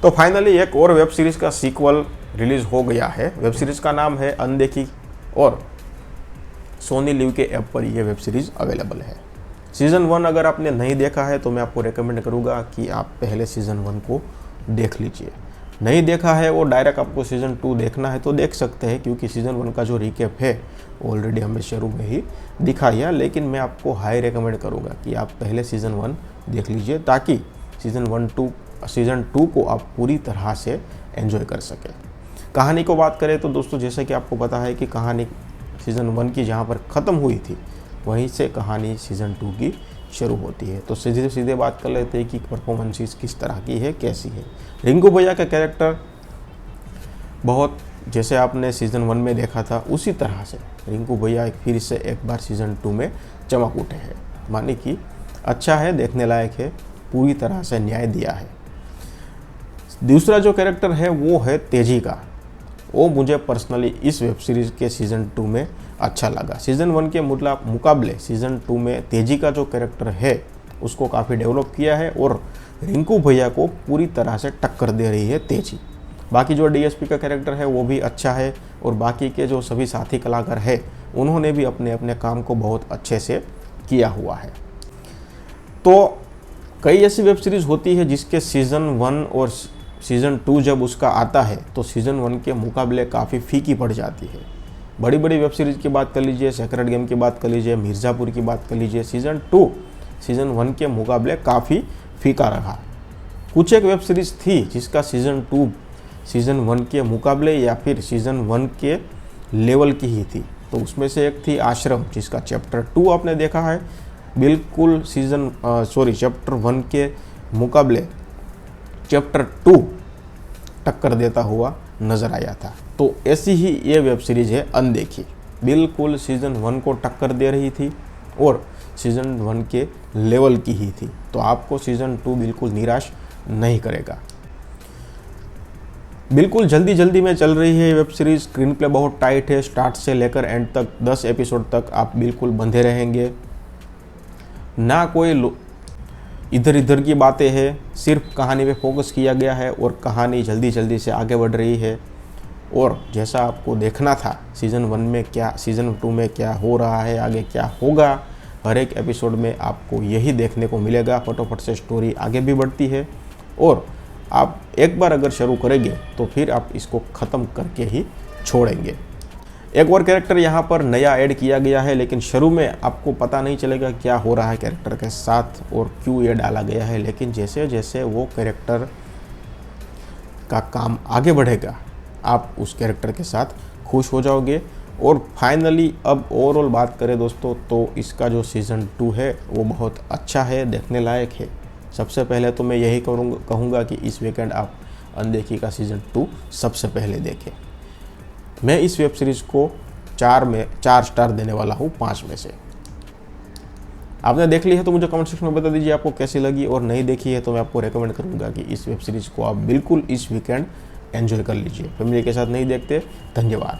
तो फाइनली एक और वेब सीरीज का सीक्वल रिलीज हो गया है। वेब सीरीज का नाम है अनदेखी और सोनी लिव के ऐप पर यह वेब सीरीज अवेलेबल है। सीज़न 1 अगर आपने नहीं देखा है तो मैं आपको रेकमेंड करूँगा कि आप पहले सीज़न 1 को देख लीजिए। नहीं देखा है और डायरेक्ट आपको सीज़न 2 देखना है तो देख सकते हैं, क्योंकि सीज़न 1 का जो रिकैप है ऑलरेडी हमें शुरू में ही दिखाया। लेकिन मैं आपको हाई रेकमेंड करूँगा कि आप पहले सीज़न 1 देख लीजिए, ताकि सीज़न 2 को आप पूरी तरह से एंजॉय कर सकें। कहानी को बात करें तो दोस्तों, जैसे कि आपको पता है कि कहानी सीज़न 1 की जहाँ पर ख़त्म हुई थी वहीं से कहानी सीज़न 2 की शुरू होती है। तो सीधे बात कर लेते हैं कि परफॉर्मेंसेस किस तरह की है, कैसी है। रिंकू भैया का कैरेक्टर बहुत, जैसे आपने सीज़न 1 में देखा था उसी तरह से रिंकू भैया फिर से एक बार सीज़न 2 में चमक उठे हैं। माने कि अच्छा है, देखने लायक है, पूरी तरह से न्याय दिया है। दूसरा जो कैरेक्टर है वो है तेजी का। वो मुझे पर्सनली इस वेब सीरीज़ के सीज़न 2 में अच्छा लगा। सीज़न 1 के मुकाबले सीज़न 2 में तेजी का जो कैरेक्टर है उसको काफ़ी डेवलप किया है और रिंकू भैया को पूरी तरह से टक्कर दे रही है तेजी। बाकी जो डीएसपी का कैरेक्टर है वो भी अच्छा है और बाकी के जो सभी साथी कलाकार हैं उन्होंने भी अपने अपने काम को बहुत अच्छे से किया हुआ है। तो कई ऐसी वेब सीरीज़ होती है जिसके सीज़न 1 और सीज़न 2 जब उसका आता है तो सीज़न 1 के मुकाबले काफ़ी फीकी पड़ जाती है। बड़ी बड़ी वेब सीरीज़ की बात कर लीजिए, सेक्रेट गेम की बात कर लीजिए, मिर्ज़ापुर की बात कर लीजिए, सीज़न 2 सीज़न 1 के मुकाबले काफ़ी फीका रहा। कुछ एक वेब सीरीज़ थी जिसका सीज़न 2 सीज़न 1 के मुकाबले या फिर सीज़न 1 के लेवल की ही थी। तो उसमें से एक थी आश्रम, जिसका चैप्टर 2 आपने देखा है, बिल्कुल चैप्टर 1 के मुकाबले चैप्टर 2 टक्कर देता हुआ नज़र आया था। तो ऐसी ही ये वेब सीरीज़ है अनदेखी, बिल्कुल सीज़न 1 को टक्कर दे रही थी और सीज़न 1 के लेवल की ही थी। तो आपको सीज़न 2 बिल्कुल निराश नहीं करेगा। बिल्कुल जल्दी में चल रही है ये वेब सीरीज़। स्क्रीन प्ले बहुत टाइट है, स्टार्ट से लेकर एंड तक 10 एपिसोड तक आप बिल्कुल बंधे रहेंगे। ना कोई इधर की बातें हैं, सिर्फ कहानी पे फोकस किया गया है और कहानी जल्दी से आगे बढ़ रही है। और जैसा आपको देखना था सीज़न 1 में क्या, सीज़न 2 में क्या हो रहा है, आगे क्या होगा, हर एक एपिसोड में आपको यही देखने को मिलेगा। फटाफट से स्टोरी आगे भी बढ़ती है और आप एक बार अगर शुरू करेंगे तो फिर आप इसको ख़त्म करके ही छोड़ेंगे। एक और कैरेक्टर यहाँ पर नया ऐड किया गया है, लेकिन शुरू में आपको पता नहीं चलेगा क्या हो रहा है कैरेक्टर के साथ और क्यों ये डाला गया है। लेकिन जैसे जैसे वो कैरेक्टर का काम आगे बढ़ेगा आप उस कैरेक्टर के साथ खुश हो जाओगे। और फाइनली अब ओवरऑल बात करें दोस्तों तो इसका जो सीज़न 2 है वो बहुत अच्छा है, देखने लायक है। सबसे पहले तो मैं यही कहूँगा कि इस वीकेंड आप अनदेखी का सीज़न 2 सबसे पहले देखें। मैं इस वेब सीरीज़ को 4 स्टार देने वाला हूँ 5 में से। आपने देख ली है तो मुझे कमेंट सेक्शन में बता दीजिए आपको कैसी लगी, और नहीं देखी है तो मैं आपको रेकमेंड करूँगा कि इस वेब सीरीज़ को आप बिल्कुल इस वीकेंड एंजॉय कर लीजिए। फैमिली के साथ नहीं देखते। धन्यवाद।